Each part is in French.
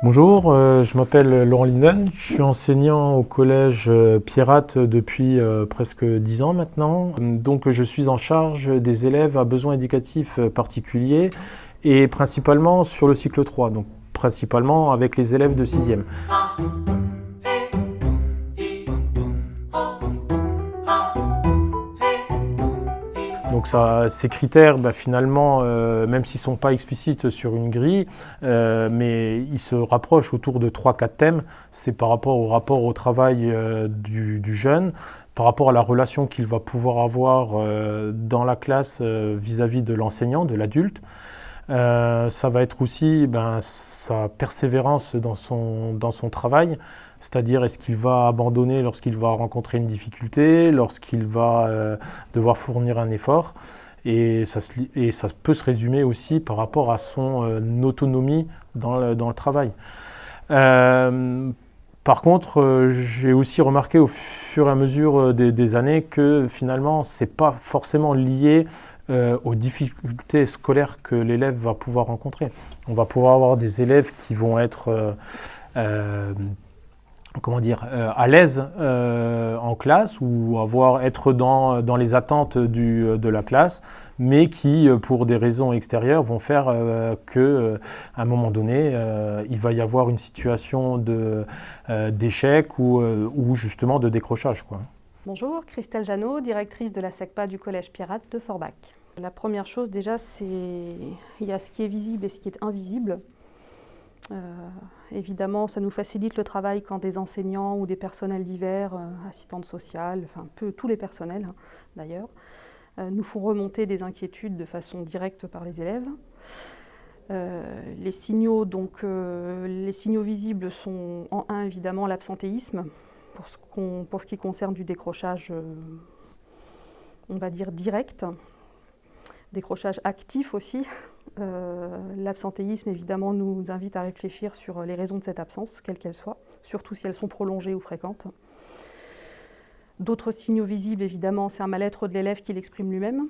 Bonjour, je m'appelle Laurent Linden, je suis enseignant au collège Pierrate depuis presque 10 ans maintenant. Donc je suis en charge des élèves à besoins éducatifs particuliers et principalement sur le cycle 3, donc principalement avec les élèves de 6e. Donc ces critères, finalement, même s'ils ne sont pas explicites sur une grille, mais ils se rapprochent autour de 3-4 thèmes. C'est par rapport au travail du jeune, par rapport à la relation qu'il va pouvoir avoir dans la classe vis-à-vis de l'enseignant, de l'adulte. Ça va être aussi sa persévérance dans son travail, c'est-à-dire est-ce qu'il va abandonner lorsqu'il va rencontrer une difficulté, lorsqu'il va devoir fournir un effort. Et ça peut se résumer aussi par rapport à son autonomie dans le travail. Par contre, j'ai aussi remarqué au fur et à mesure des années que finalement, ce n'est pas forcément lié aux difficultés scolaires que l'élève va pouvoir rencontrer. On va pouvoir avoir des élèves qui vont être à l'aise en classe ou être dans les attentes de la classe, mais qui, pour des raisons extérieures, vont faire qu'à un moment donné, il va y avoir une situation d'échec ou justement de décrochage, quoi. Bonjour, Christelle Jeannot, directrice de la SECPA du Collège Pierrate de Forbach. La première chose déjà, il y a ce qui est visible et ce qui est invisible. Évidemment, ça nous facilite le travail quand des enseignants ou des personnels divers, assistantes sociales, tous les personnels d'ailleurs, nous font remonter des inquiétudes de façon directe par les élèves. Les signaux visibles sont en un évidemment l'absentéisme, pour ce qui concerne du décrochage, on va dire direct, décrochage actif aussi. L'absentéisme évidemment nous invite à réfléchir sur les raisons de cette absence, quelles qu'elles soient, surtout si elles sont prolongées ou fréquentes. D'autres signaux visibles évidemment, c'est un mal-être de l'élève qui l'exprime lui-même,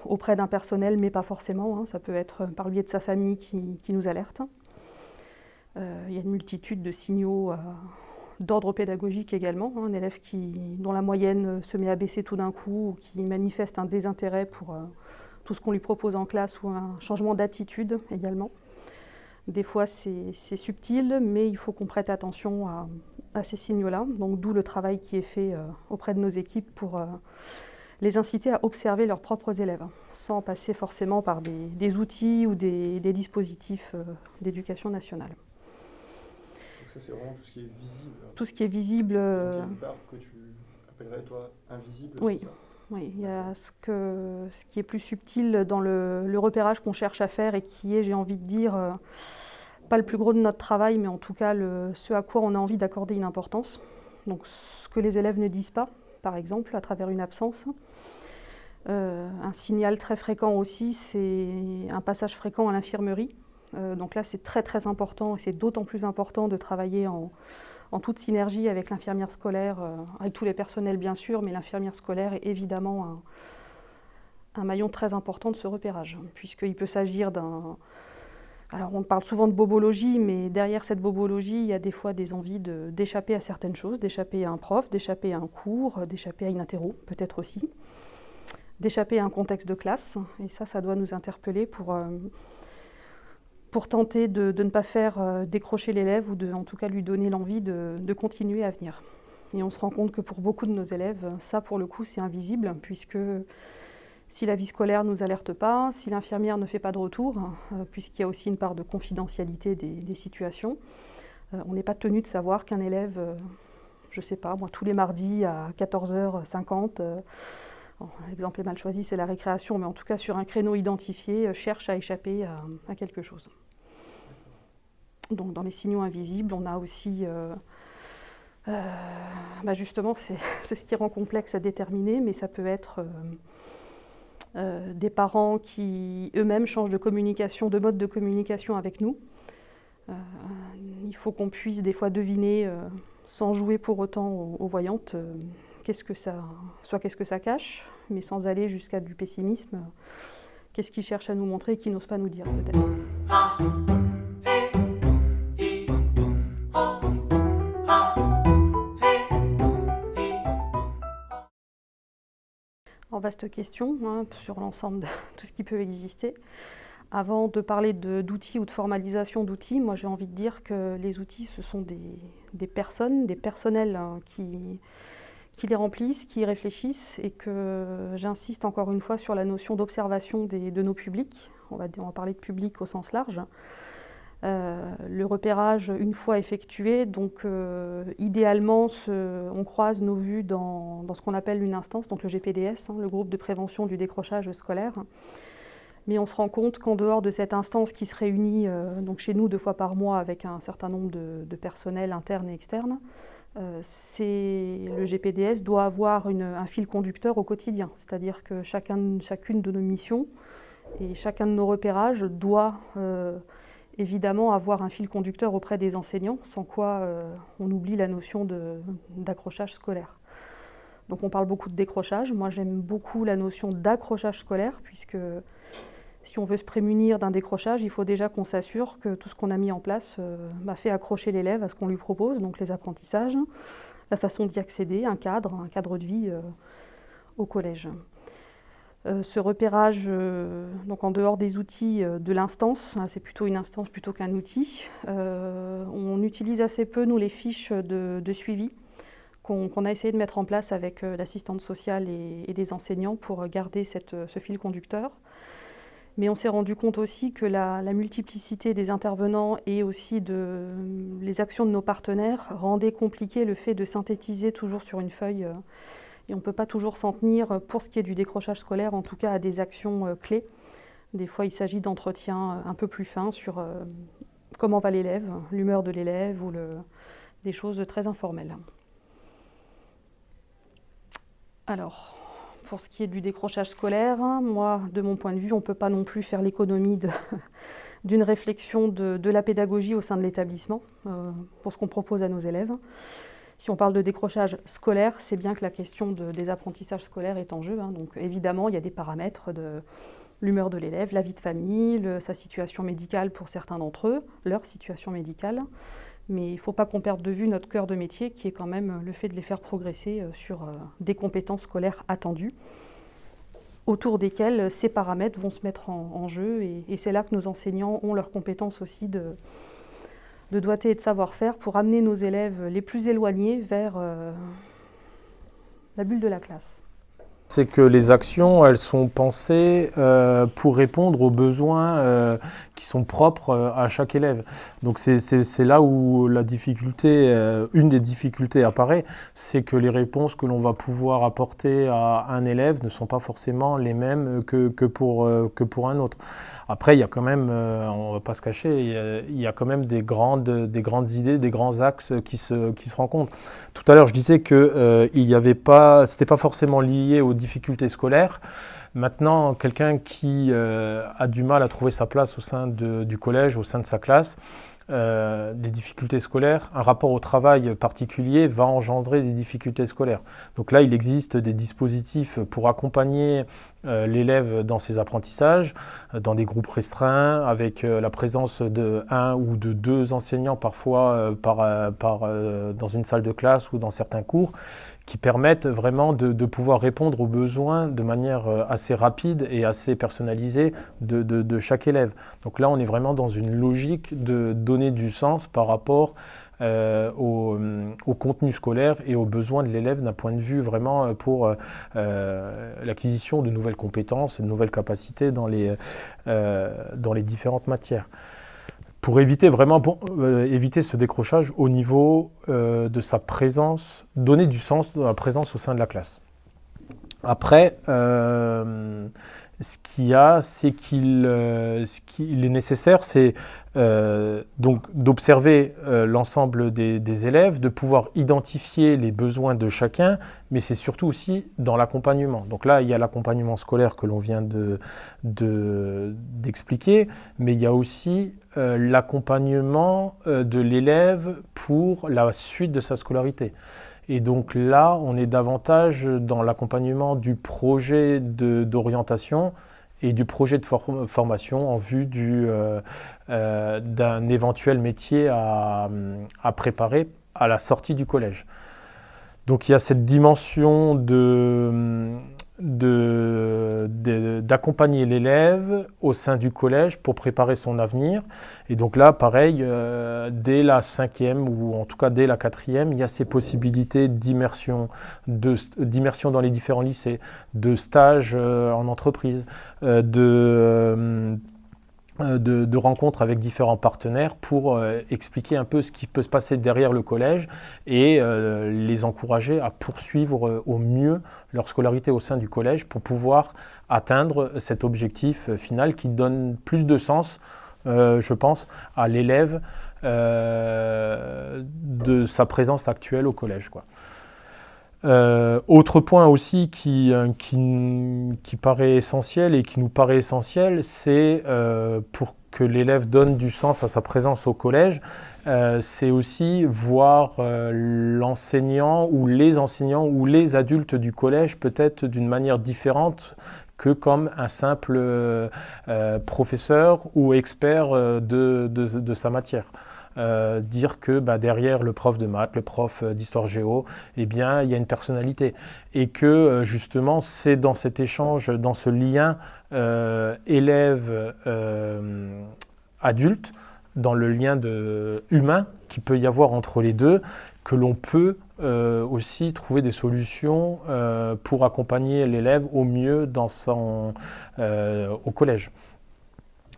auprès d'un personnel mais pas forcément, ça peut être par le biais de sa famille qui nous alerte. Il y a une multitude de signaux d'ordre pédagogique également, un élève dont la moyenne se met à baisser tout d'un coup ou qui manifeste un désintérêt pour tout ce qu'on lui propose en classe ou un changement d'attitude également. Des fois c'est subtil, mais il faut qu'on prête attention à ces signaux-là, donc d'où le travail qui est fait auprès de nos équipes pour les inciter à observer leurs propres élèves, sans passer forcément par des outils ou des dispositifs d'éducation nationale. Donc ça, c'est vraiment tout ce qui est visible. Tout ce qui est visible. Donc il y a une part que tu appellerais, toi, invisible, oui. c'est ça ? Oui, il y a ce qui est plus subtil dans le repérage qu'on cherche à faire et qui est, j'ai envie de dire, pas le plus gros de notre travail, mais en tout cas ce à quoi on a envie d'accorder une importance. Donc ce que les élèves ne disent pas, par exemple, à travers une absence. Un signal très fréquent aussi, c'est un passage fréquent à l'infirmerie. Donc là, c'est très très important et c'est d'autant plus important de travailler en toute synergie avec l'infirmière scolaire, avec tous les personnels bien sûr, mais l'infirmière scolaire est évidemment un maillon très important de ce repérage, puisqu'il peut s'agir d'un... Alors on parle souvent de bobologie, mais derrière cette bobologie, il y a des fois des envies d'échapper à certaines choses, d'échapper à un prof, d'échapper à un cours, d'échapper à une interro, peut-être aussi, d'échapper à un contexte de classe, et ça doit nous interpeller pour tenter de ne pas faire décrocher l'élève ou en tout cas lui donner l'envie de continuer à venir. Et on se rend compte que pour beaucoup de nos élèves, ça pour le coup c'est invisible, puisque si la vie scolaire ne nous alerte pas, si l'infirmière ne fait pas de retour, puisqu'il y a aussi une part de confidentialité des situations, on n'est pas tenu de savoir qu'un élève, je ne sais pas, moi tous les mardis à 14h50, l'exemple est mal choisi, c'est la récréation, mais en tout cas sur un créneau identifié, cherche à échapper à quelque chose. Donc dans les signaux invisibles, on a aussi, justement, c'est ce qui rend complexe à déterminer, mais ça peut être des parents qui eux-mêmes changent de mode de communication avec nous. Il faut qu'on puisse des fois deviner, sans jouer pour autant aux voyantes, qu'est-ce que ça cache, mais sans aller jusqu'à du pessimisme. Qu'est-ce qu'ils cherchent à nous montrer et qu'ils n'osent pas nous dire peut-être. Vaste question hein, sur l'ensemble de tout ce qui peut exister. Avant de parler d'outils ou de formalisation d'outils, moi j'ai envie de dire que les outils, ce sont des personnes, des personnels hein, qui les remplissent, qui y réfléchissent, et que j'insiste encore une fois sur la notion d'observation de nos publics. On va parler de public au sens large. Le repérage, une fois effectué, donc idéalement, on croise nos vues dans ce qu'on appelle une instance, donc le GPDS, hein, le groupe de prévention du décrochage scolaire. Mais on se rend compte qu'en dehors de cette instance qui se réunit donc chez nous 2 fois par mois avec un certain nombre de personnels internes et externes, le GPDS doit avoir un fil conducteur au quotidien. C'est-à-dire que chacune de nos missions et chacun de nos repérages doit évidemment avoir un fil conducteur auprès des enseignants, sans quoi on oublie la notion d'accrochage scolaire. Donc on parle beaucoup de décrochage. Moi j'aime beaucoup la notion d'accrochage scolaire, puisque si on veut se prémunir d'un décrochage, il faut déjà qu'on s'assure que tout ce qu'on a mis en place fait accrocher l'élève à ce qu'on lui propose, donc les apprentissages, la façon d'y accéder, un cadre de vie au collège. Ce repérage, donc en dehors des outils de l'instance, hein, c'est plutôt une instance plutôt qu'un outil, on utilise assez peu, nous, les fiches de suivi qu'on a essayé de mettre en place avec l'assistante sociale et les enseignants pour garder ce fil conducteur. Mais on s'est rendu compte aussi que la multiplicité des intervenants et aussi les actions de nos partenaires rendaient compliqué le fait de synthétiser toujours sur une feuille. Et on ne peut pas toujours s'en tenir, pour ce qui est du décrochage scolaire, en tout cas à des actions clés. Des fois, il s'agit d'entretiens un peu plus fins sur comment va l'élève, l'humeur de l'élève ou des choses très informelles. Alors, pour ce qui est du décrochage scolaire, moi, de mon point de vue, on ne peut pas non plus faire l'économie d'une réflexion de la pédagogie au sein de l'établissement pour ce qu'on propose à nos élèves. Si on parle de décrochage scolaire, c'est bien que la question des apprentissages scolaires est en jeu. Hein. Donc évidemment, il y a des paramètres de l'humeur de l'élève, la vie de famille, sa situation médicale pour certains d'entre eux, leur situation médicale. Mais il ne faut pas qu'on perde de vue notre cœur de métier, qui est quand même le fait de les faire progresser sur des compétences scolaires attendues, autour desquelles ces paramètres vont se mettre en jeu. Et c'est là que nos enseignants ont leurs compétences aussi de doigté et de savoir-faire pour amener nos élèves les plus éloignés vers la bulle de la classe. C'est que les actions, elles sont pensées pour répondre aux besoins qui sont propres à chaque élève. Donc c'est là où la difficulté, une des difficultés apparaît, c'est que les réponses que l'on va pouvoir apporter à un élève ne sont pas forcément les mêmes que pour un autre. Après, il y a quand même, on ne va pas se cacher, il y a quand même des grandes idées, des grands axes qui se rencontrent. Tout à l'heure, je disais que c'était pas forcément lié aux difficultés scolaires. Maintenant, quelqu'un qui a du mal à trouver sa place au sein du collège, au sein de sa classe, des difficultés scolaires, un rapport au travail particulier va engendrer des difficultés scolaires. Donc là, il existe des dispositifs pour accompagner l'élève dans ses apprentissages, dans des groupes restreints, avec la présence de 1 ou de 2 enseignants parfois dans une salle de classe ou dans certains cours, qui permettent vraiment de pouvoir répondre aux besoins de manière assez rapide et assez personnalisée de chaque élève. Donc là, on est vraiment dans une logique de donner du sens par rapport au contenu scolaire et aux besoins de l'élève d'un point de vue vraiment pour l'acquisition de nouvelles compétences, de nouvelles capacités dans les différentes matières. Pour éviter éviter ce décrochage au niveau de sa présence, donner du sens dans la présence au sein de la classe. Après, ce qu'il y a, c'est ce qu'il est nécessaire, c'est donc d'observer l'ensemble des élèves, de pouvoir identifier les besoins de chacun, mais c'est surtout aussi dans l'accompagnement. Donc là, il y a l'accompagnement scolaire que l'on vient d'expliquer, mais il y a aussi l'accompagnement de l'élève pour la suite de sa scolarité. Et donc là, on est davantage dans l'accompagnement du projet d'orientation et du projet de formation en vue d'un éventuel métier à préparer à la sortie du collège. Donc il y a cette dimension d'accompagner l'élève au sein du collège pour préparer son avenir. Et donc là, pareil, dès la 5e ou en tout cas dès la 4e, il y a ces possibilités d'immersion dans les différents lycées, de stages en entreprise, de rencontres avec différents partenaires pour expliquer un peu ce qui peut se passer derrière le collège et les encourager à poursuivre au mieux leur scolarité au sein du collège pour pouvoir atteindre cet objectif final qui donne plus de sens, je pense, à l'élève de sa présence actuelle au collège, quoi. Autre point aussi qui paraît essentiel et qui nous paraît essentiel, c'est pour que l'élève donne du sens à sa présence au collège, c'est aussi voir l'enseignant ou les adultes du collège peut-être d'une manière différente que comme un simple professeur ou expert de sa matière. Dire que derrière le prof de maths, le prof d'histoire géo, eh bien, il y a une personnalité. Et que justement, c'est dans cet échange, dans ce lien élève-adulte, dans le lien humain qu'il peut y avoir entre les deux, que l'on peut aussi trouver des solutions pour accompagner l'élève au mieux au collège.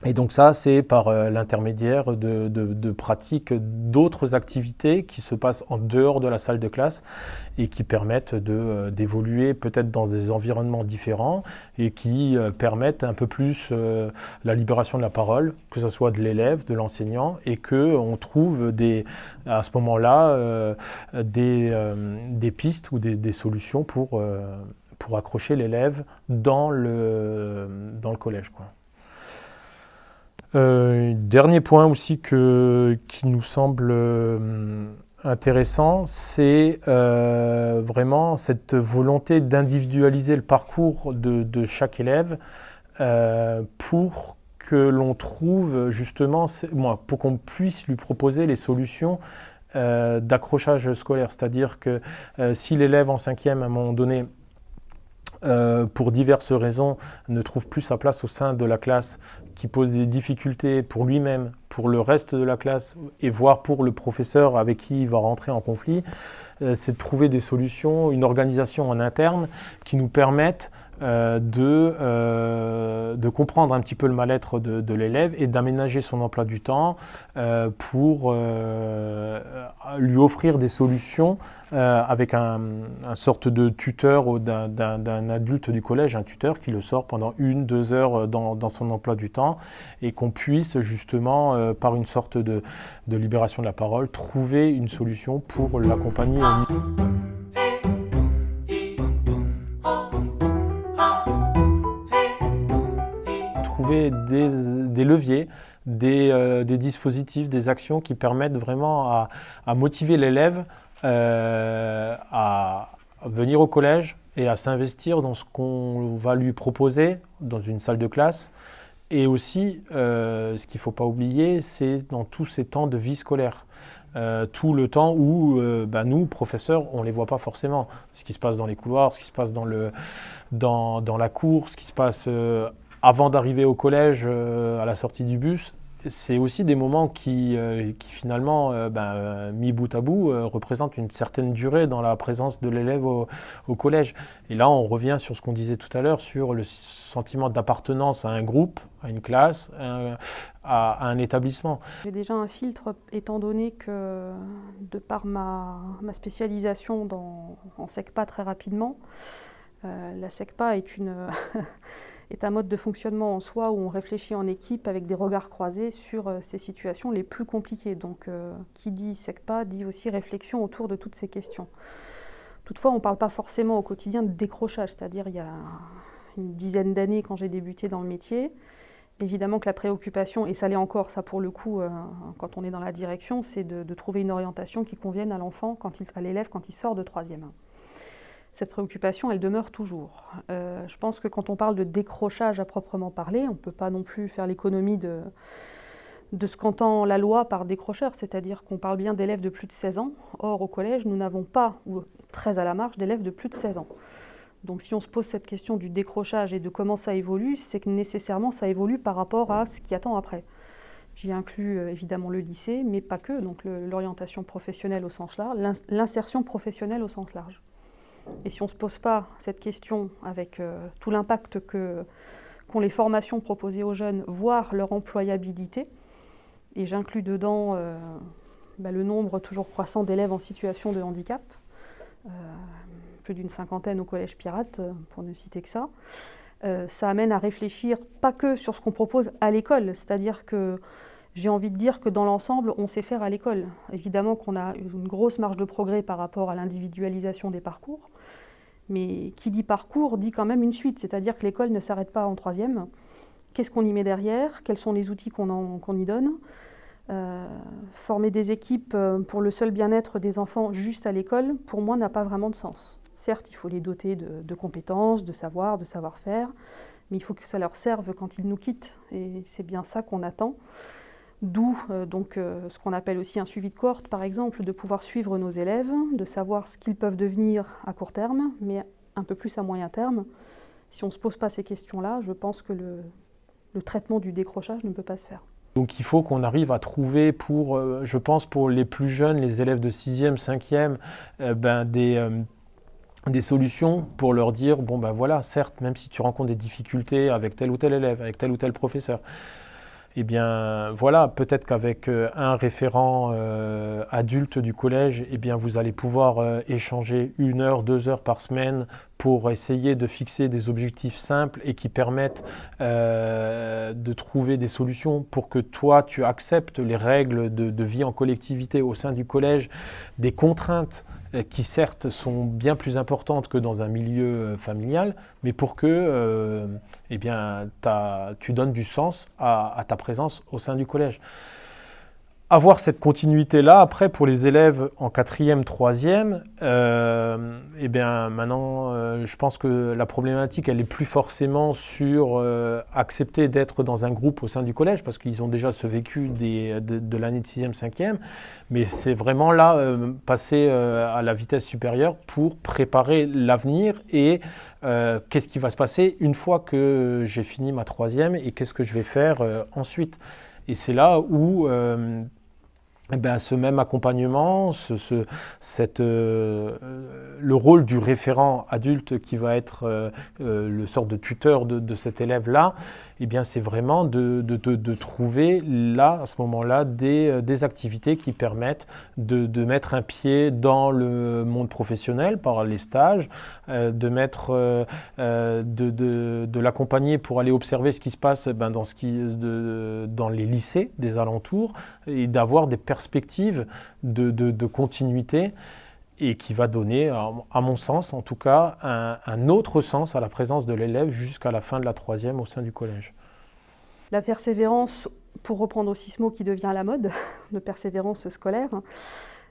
Et donc ça, c'est par l'intermédiaire de pratiques d'autres activités qui se passent en dehors de la salle de classe et qui permettent d'évoluer peut-être dans des environnements différents et qui permettent un peu plus la libération de la parole, que ce soit de l'élève, de l'enseignant, et qu'on trouve à ce moment-là des pistes ou des solutions pour accrocher l'élève dans le collège, quoi. Dernier point aussi qui nous semble intéressant, c'est vraiment cette volonté d'individualiser le parcours de chaque élève pour que l'on trouve justement, pour qu'on puisse lui proposer les solutions d'accrochage scolaire. C'est-à-dire que si l'élève en 5e, à un moment donné, pour diverses raisons, ne trouve plus sa place au sein de la classe, qui pose des difficultés pour lui-même, pour le reste de la classe, et voire pour le professeur avec qui il va rentrer en conflit, c'est de trouver des solutions, une organisation en interne qui nous permette de comprendre un petit peu le mal-être de l'élève et d'aménager son emploi du temps pour lui offrir des solutions avec un sorte de tuteur ou d'un adulte du collège, un tuteur qui le sort pendant 1-2 heures dans son emploi du temps et qu'on puisse justement, par une sorte de libération de la parole, trouver une solution pour l'accompagner au niveau. Trouver des leviers, des dispositifs, des actions qui permettent vraiment à motiver l'élève à venir au collège et à s'investir dans ce qu'on va lui proposer dans une salle de classe. Et aussi, ce qu'il ne faut pas oublier, c'est dans tous ces temps de vie scolaire. Tout le temps où nous, professeurs, on ne les voit pas forcément. Ce qui se passe dans les couloirs, ce qui se passe dans la cour, ce qui se passe avant d'arriver au collège, à la sortie du bus, c'est aussi des moments qui finalement, mis bout à bout, représentent une certaine durée dans la présence de l'élève au collège. Et là, on revient sur ce qu'on disait tout à l'heure, sur le sentiment d'appartenance à un groupe, à une classe, à un établissement. J'ai déjà un filtre, étant donné que, de par ma spécialisation en SECPA très rapidement, la SECPA est est un mode de fonctionnement en soi où on réfléchit en équipe avec des regards croisés sur ces situations les plus compliquées. Donc, qui dit SECPA dit aussi réflexion autour de toutes ces questions. Toutefois, on ne parle pas forcément au quotidien de décrochage, c'est-à-dire il y a une dizaine d'années quand j'ai débuté dans le métier, évidemment que la préoccupation, et ça l'est encore, ça pour le coup, quand on est dans la direction, c'est de trouver une orientation qui convienne à l'enfant, à l'élève quand il sort de 3e. Cette préoccupation, elle demeure toujours. Je pense que quand on parle de décrochage à proprement parler, on ne peut pas non plus faire l'économie de ce qu'entend la loi par décrocheur, c'est-à-dire qu'on parle bien d'élèves de plus de 16 ans. Or, au collège, nous n'avons pas, ou très à la marge, d'élèves de plus de 16 ans. Donc si on se pose cette question du décrochage et de comment ça évolue, c'est que nécessairement ça évolue par rapport à ce qui attend après. J'y inclus évidemment le lycée, mais pas que, donc l'orientation professionnelle au sens large, l'insertion professionnelle au sens large. Et si on ne se pose pas cette question avec tout l'impact qu'ont les formations proposées aux jeunes, voire leur employabilité, et j'inclus dedans le nombre toujours croissant d'élèves en situation de handicap, plus d'une cinquantaine au Collège Pirate, pour ne citer que ça, ça amène à réfléchir pas que sur ce qu'on propose à l'école, c'est-à-dire que j'ai envie de dire que dans l'ensemble, on sait faire à l'école. Évidemment qu'on a une grosse marge de progrès par rapport à l'individualisation des parcours, mais qui dit parcours dit quand même une suite, c'est-à-dire que l'école ne s'arrête pas en 3e. Qu'est-ce qu'on y met derrière? Quels sont les outils qu'on y donne? Former des équipes pour le seul bien-être des enfants juste à l'école, pour moi, n'a pas vraiment de sens. Certes, il faut les doter de compétences, de savoir, de savoir-faire, mais il faut que ça leur serve quand ils nous quittent, et c'est bien ça qu'on attend. D'où ce qu'on appelle aussi un suivi de cohorte, par exemple, de pouvoir suivre nos élèves, de savoir ce qu'ils peuvent devenir à court terme, mais un peu plus à moyen terme. Si on ne se pose pas ces questions-là, je pense que le traitement du décrochage ne peut pas se faire. Donc il faut qu'on arrive à trouver je pense pour les plus jeunes, les élèves de 6e, 5e, des solutions pour leur dire, bon ben voilà, certes, même si tu rencontres des difficultés avec tel ou tel élève, avec tel ou tel professeur, eh bien voilà, peut-être qu'avec un référent adulte du collège, eh bien vous allez pouvoir échanger 1 heure, 2 heures par semaine pour essayer de fixer des objectifs simples et qui permettent de trouver des solutions pour que toi tu acceptes les règles de vie en collectivité au sein du collège, des contraintes qui certes sont bien plus importantes que dans un milieu familial, mais pour que tu donnes du sens à ta présence au sein du collège. Avoir cette continuité-là, après, pour les élèves en 4e, 3e, maintenant, je pense que la problématique, elle est plus forcément sur accepter d'être dans un groupe au sein du collège, parce qu'ils ont déjà ce vécu de l'année de 6e, 5e, mais c'est vraiment là, passer à la vitesse supérieure pour préparer l'avenir et qu'est-ce qui va se passer une fois que j'ai fini ma 3e et qu'est-ce que je vais faire ensuite. Et c'est là où ce même accompagnement, le rôle du référent adulte qui va être le sort de tuteur de cet élève-là, c'est vraiment de trouver là, à ce moment-là, des activités qui permettent de mettre un pied dans le monde professionnel par les stages, de l'accompagner pour aller observer ce qui se passe dans les lycées des alentours et d'avoir des perspectives de continuité et qui va donner, à mon sens en tout cas, un autre sens à la présence de l'élève jusqu'à la fin de la 3e au sein du collège. La persévérance, pour reprendre aussi ce mot qui devient à la mode, de persévérance scolaire,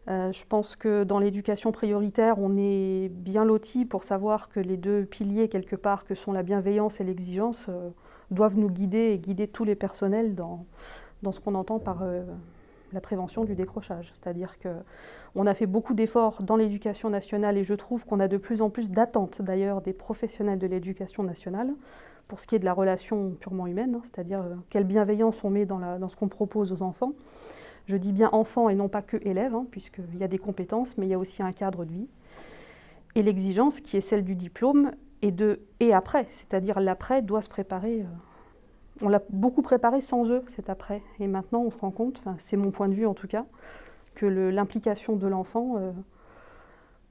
je pense que dans l'éducation prioritaire, on est bien loti pour savoir que les 2 piliers, quelque part, que sont la bienveillance et l'exigence, doivent nous guider et guider tous les personnels dans ce qu'on entend par la prévention du décrochage. C'est-à-dire qu'on a fait beaucoup d'efforts dans l'éducation nationale et je trouve qu'on a de plus en plus d'attentes d'ailleurs des professionnels de l'éducation nationale pour ce qui est de la relation purement humaine, c'est-à-dire quelle bienveillance on met dans ce qu'on propose aux enfants. Je dis bien enfants et non pas que élèves, puisqu'il y a des compétences, mais il y a aussi un cadre de vie. Et l'exigence qui est celle du diplôme et après, c'est-à-dire l'après doit se préparer. On l'a beaucoup préparé sans eux, cet après. Et maintenant, on se rend compte, c'est mon point de vue en tout cas, que l'implication de l'enfant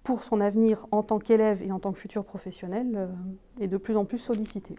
pour son avenir en tant qu'élève et en tant que futur professionnel est de plus en plus sollicitée.